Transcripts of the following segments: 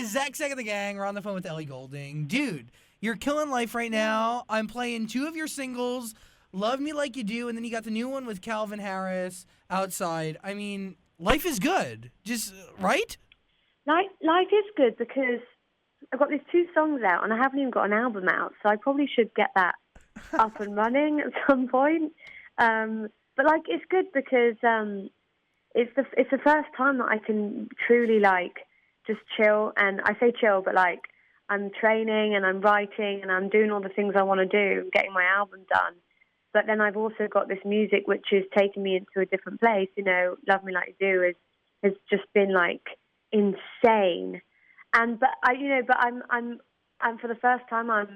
is Zach Sack of the Gang. We're on the phone with Ellie Goulding. Dude, you're killing life right now. I'm playing 2 of your singles, Love Me Like You Do, and then you got the new one with Calvin Harris, Outside. I mean, life is good. Just, right? Life is good because I've got these 2 songs out and I haven't even got an album out, so I probably should get that up and running at some point. But like, it's good because it's the first time that I can truly like just chill. And I say chill, but like I'm training and I'm writing and I'm doing all the things I want to do, getting my album done. But then I've also got this music which is taking me into a different place. You know, Love Me Like You Do has just been like insane. And but I'm for the first time I'm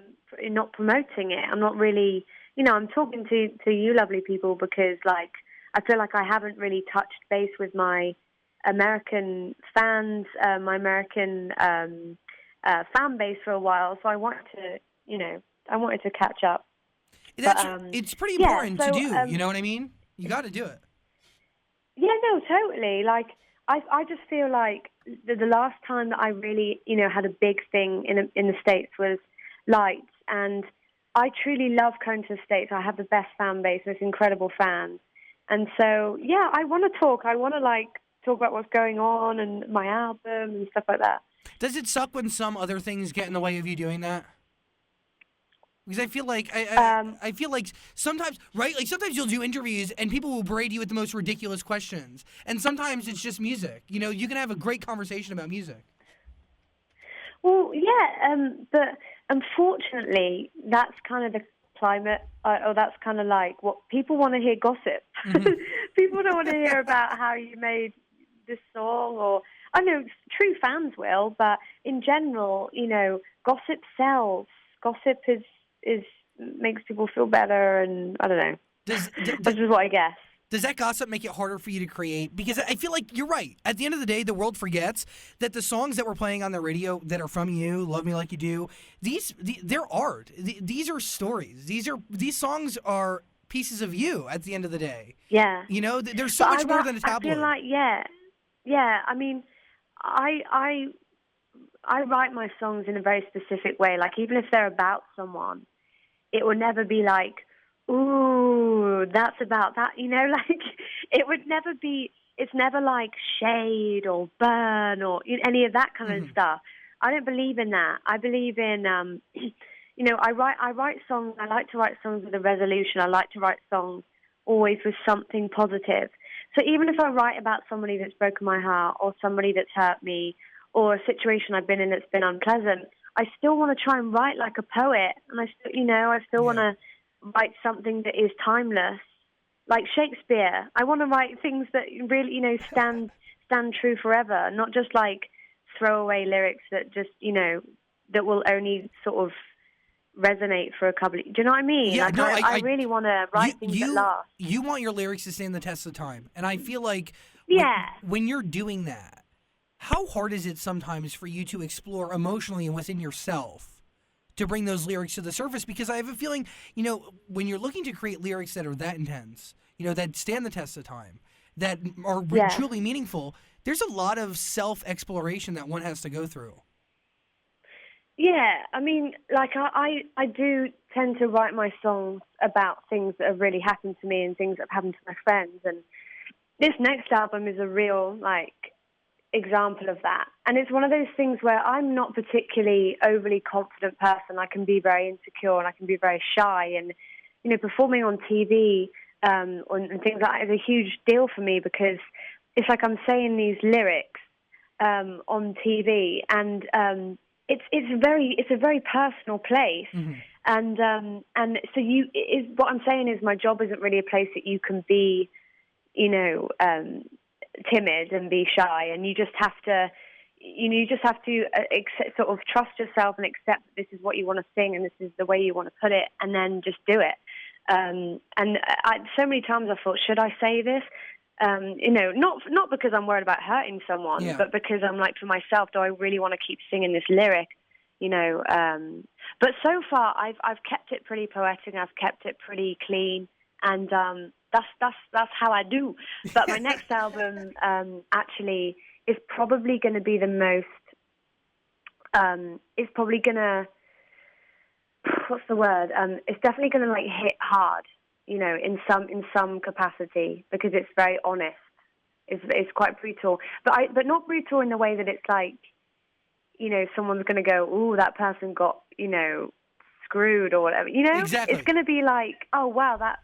not promoting it. I'm not really, you know, I'm talking to you lovely people because like I feel like I haven't really touched base with my American fans, my American fan base for a while. So I wanted to catch up. It's pretty important to do. You know what I mean? You got to do it. Yeah, no, totally. Like I just feel like the last time that I really, you know, had a big thing in the States was Lights, and I truly love going to the States. I have the best fan base, with incredible fans, and so yeah, I want to talk. I want to like talk about what's going on and my album and stuff like that. Does it suck when some other things get in the way of you doing that? Because I feel like I feel like sometimes, right? Like sometimes you'll do interviews and people will berate you with the most ridiculous questions, and sometimes it's just music. You know, you can have a great conversation about music. Well, yeah, but unfortunately, that's kind of the climate, or that's kind of like what people want to hear gossip. Mm-hmm. People don't want to hear about how you made this song, or I know true fans will, but in general, you know, gossip sells. Gossip is makes people feel better, and I don't know. This is what I guess. Does that gossip make it harder for you to create? Because I feel like you're right. At the end of the day, the world forgets that the songs that we're playing on the radio that are from you, Love Me Like You Do, they're art. These are stories. These songs are pieces of you at the end of the day. Yeah. You know, there's so much more than a tabloid. I feel like, yeah. I mean, I write my songs in a very specific way. Like, even if they're about someone, it will never be like, ooh, that's about that, you know, like it would never be, it's never like shade or burn or any of that kind of stuff. I don't believe in that. I believe in, you know, I write songs, I like to write songs with a resolution. I like to write songs always with something positive. So even if I write about somebody that's broken my heart or somebody that's hurt me or a situation I've been in that's been unpleasant, I still want to try and write like a poet. And I still want to write something that is timeless, like Shakespeare. I want to write things that really, you know, stand true forever, not just like throwaway lyrics that just, you know, that will only sort of resonate for a couple of, do you know what I mean? Yeah, like, no, I really want to write things that last. You want your lyrics to stand the test of time. And I feel like when you're doing that, how hard is it sometimes for you to explore emotionally and within yourself to bring those lyrics to the surface? Because I have a feeling, you know, when you're looking to create lyrics that are that intense, you know, that stand the test of time, that are truly meaningful, there's a lot of self-exploration that one has to go through. Yeah, I mean, like I do tend to write my songs about things that have really happened to me and things that have happened to my friends. And this next album is a real, like, example of that. And it's one of those things where I'm not particularly overly confident person. I can be very insecure and I can be very shy, and you know, performing on TV and things like that is a huge deal for me, because it's like I'm saying these lyrics on TV, and it's a very personal place. And so what I'm saying is my job isn't really a place that you can be, you know, timid and be shy, and you just have to sort of trust yourself and accept that this is what you want to sing and this is the way you want to put it, and then just do it. So many times I thought, should I say this? You know, not because I'm worried about hurting someone, but because I'm like, for myself, do I really want to keep singing this lyric? You know, but so far I've kept it pretty poetic. I've kept it pretty clean, and that's how I do. But my next album actually is probably going to be the most it's probably gonna, what's the word? It's definitely gonna like hit hard, in some capacity, because it's very honest. It's quite brutal, but not brutal in the way that it's like, someone's gonna go, "Ooh, that person got, screwed," or whatever. Exactly. It's gonna be like, "Oh wow, that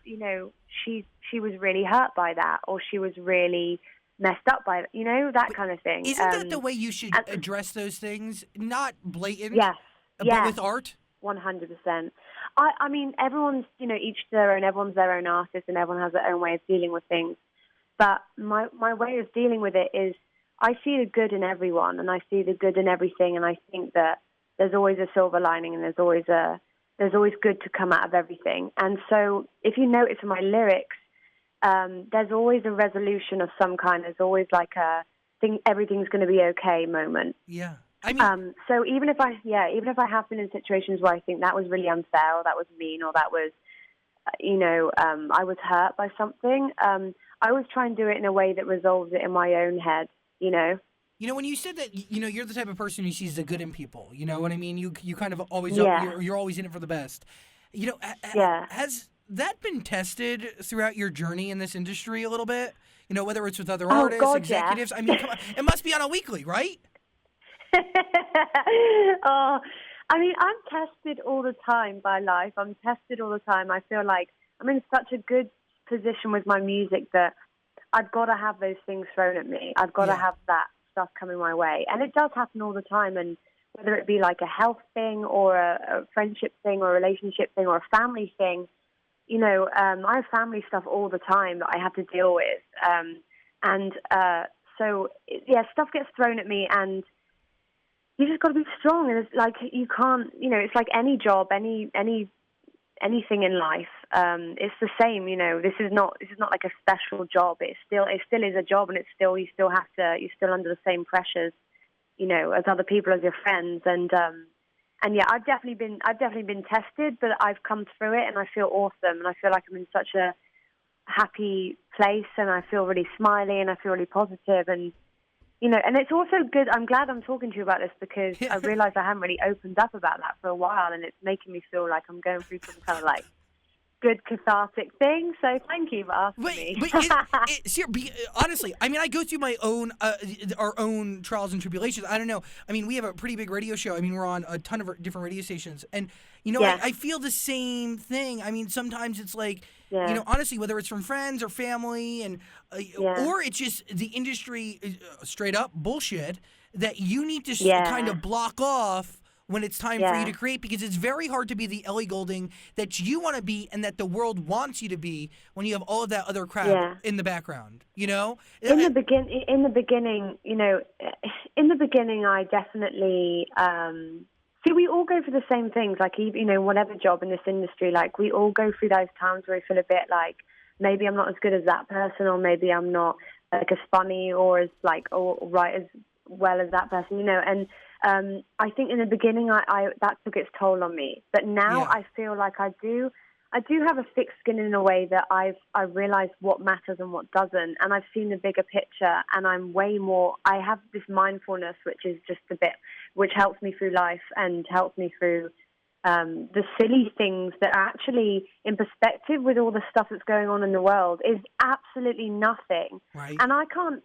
she was really hurt by that, or she was really messed up by that," that kind of thing. Isn't that the way you should address those things? Not blatant, yes, but with art? 100%. I mean, everyone's, each their own, everyone's their own artist, and everyone has their own way of dealing with things. But my way of dealing with it is I see the good in everyone, and I see the good in everything, and I think that there's always a silver lining, and there's always good to come out of everything. And so if you notice in my lyrics, there's always a resolution of some kind. There's always like a think everything's going to be okay moment. Yeah. I mean, so even if I have been in situations where I think that was really unfair, or that was mean, or that was, I was hurt by something, I always try and do it in a way that resolves it in my own head, when you said that, you're the type of person who sees the good in people, you know what I mean? You kind of always, you're always in it for the best. Has that been tested throughout your journey in this industry a little bit? Whether it's with other artists, executives. Yeah. I mean, come on, it must be on a weekly, right? Oh, I mean, I'm tested all the time by life. I'm tested all the time. I feel like I'm in such a good position with my music that I've got to have those things thrown at me. I've got to have that stuff coming my way. And it does happen all the time. And whether it be like a health thing or a friendship thing or a relationship thing or a family thing, I have family stuff all the time that I have to deal with. So stuff gets thrown at me, and you just got to be strong. And it's like, you can't, it's like any job, anything in life. It's the same, this is not like a special job. It still is a job, and you're still under the same pressures, as other people, as your friends. And yeah, I've definitely been tested, but I've come through it, and I feel awesome. And I feel like I'm in such a happy place, and I feel really smiley, and I feel really positive. And, and it's also good. I'm glad I'm talking to you about this, because I realized I haven't really opened up about that for a while, and it's making me feel like I'm going through some kind of like good cathartic thing. So thank you for asking me. Honestly, I mean, I go through my own, our own trials and tribulations. I don't know. I mean, we have a pretty big radio show. I mean, we're on a ton of different radio stations, and I feel the same thing. I mean, sometimes it's like, honestly, whether it's from friends or family, and or it's just the industry, straight up bullshit that you need to kind of block off when it's time for you to create, because it's very hard to be the Ellie Goulding that you want to be and that the world wants you to be when you have all of that other crap in the background, In the beginning, I definitely, see, we all go through the same things, like, whatever job in this industry, like, we all go through those times where we feel a bit like, maybe I'm not as good as that person, or maybe I'm not like as funny or as like, or right as well as that person, and I think in the beginning, I that took its toll on me. But now I feel like I do have a thick skin in a way that I realize what matters and what doesn't, and I've seen the bigger picture, and I have this mindfulness, which is just which helps me through life and helps me through the silly things that are actually, in perspective with all the stuff that's going on in the world, is absolutely nothing. Right. And I can't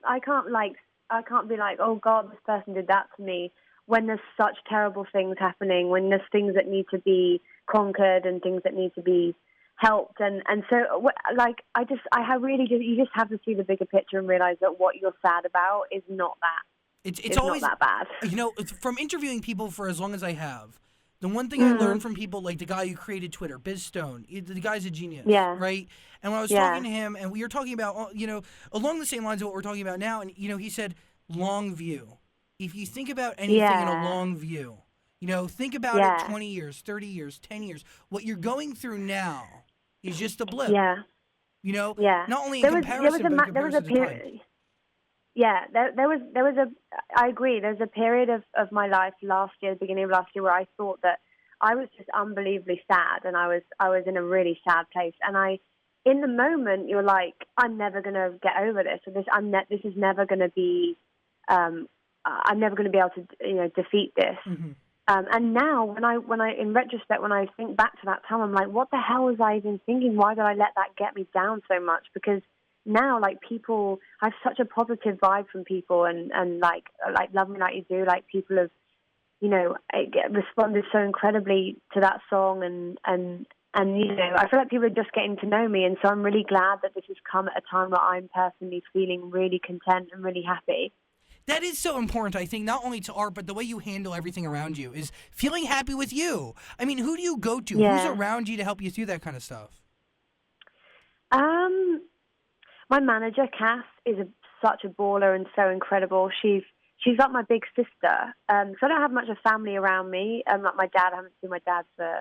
be like, oh God, this person did that to me, when there's such terrible things happening, when there's things that need to be conquered and things that need to be helped. And so, like, you just have to see the bigger picture and realize that what you're sad about is not that. It's always not that bad. From interviewing people for as long as I have, the one thing I learned from people, like the guy who created Twitter, Biz Stone, the guy's a genius, right? And when I was talking to him, and we were talking about, along the same lines of what we're talking about now, and, he said, long view. If you think about anything in a long view, think about it 20 years, 30 years, 10 years. What you're going through now is just a blip. Yeah. Not only in comparison, but in comparison to time. Yeah, there was I agree. There was a period of my life last year, the beginning of last year, where I thought that I was just unbelievably sad, and I was in a really sad place. And in the moment, you're like, I'm never going to get over this, or this is never going to be I'm never going to be able to, defeat this. Mm-hmm. And now, when I, in retrospect, when I think back to that time, I'm like, what the hell was I even thinking? Why did I let that get me down so much? Because now, like, people, I have such a positive vibe from people, and like Love Me Like You Do, like, people have, responded so incredibly to that song, and I feel like people are just getting to know me, and so I'm really glad that this has come at a time where I'm personally feeling really content and really happy. That is so important, I think, not only to art, but the way you handle everything around you is feeling happy with you. I mean, who do you go to? Yeah. Who's around you to help you through that kind of stuff? My manager, Cass, is such a baller and so incredible. She's like my big sister. So I don't have much of family around me. Like my dad, I haven't seen my dad for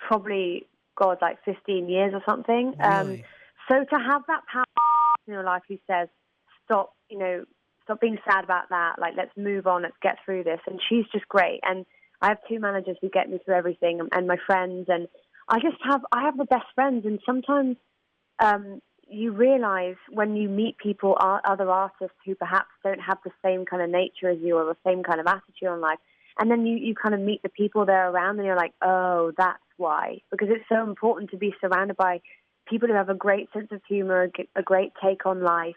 probably, like 15 years or something. Really? So to have that power in your life who says, stop being sad about that. Like, let's move on. Let's get through this. And she's just great. And I have 2 managers who get me through everything, and my friends. And I have the best friends. And sometimes you realize when you meet people, other artists who perhaps don't have the same kind of nature as you or the same kind of attitude on life. And then you kind of meet the people they're around, and you're like, oh, that's why. Because it's so important to be surrounded by people who have a great sense of humor, a great take on life,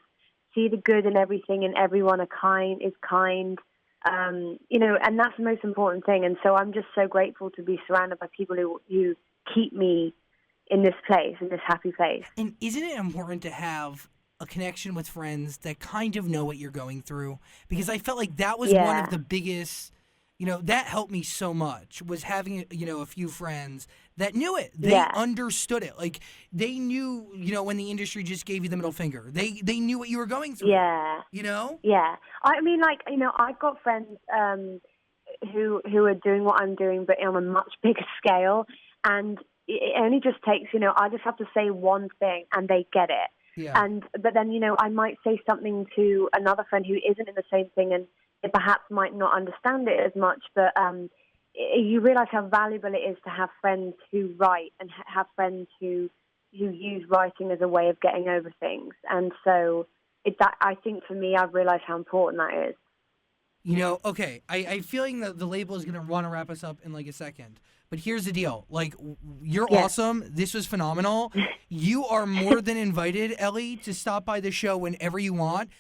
see the good in everything, and everyone is kind, and that's the most important thing. And so I'm just so grateful to be surrounded by people who keep me in this place, in this happy place. And isn't it important to have a connection with friends that kind of know what you're going through? Because I felt like that was one of the biggest, that helped me so much, was having, a few friends that knew it. They understood it. Like, they knew, when the industry just gave you the middle finger. They knew what you were going through. Yeah. Yeah. I mean, like, I've got friends who are doing what I'm doing, but on a much bigger scale. And it only just takes, I just have to say one thing and they get it. Yeah. But then, I might say something to another friend who isn't in the same thing, and they perhaps might not understand it as much, but you realize how valuable it is to have friends who write and have friends who use writing as a way of getting over things. And so I think for me, I've realized how important that is. Okay, I'm feeling that the label is going to want to wrap us up in like a second. But here's the deal. Like, you're awesome. This was phenomenal. You are more than invited, Ellie, to stop by the show whenever you want.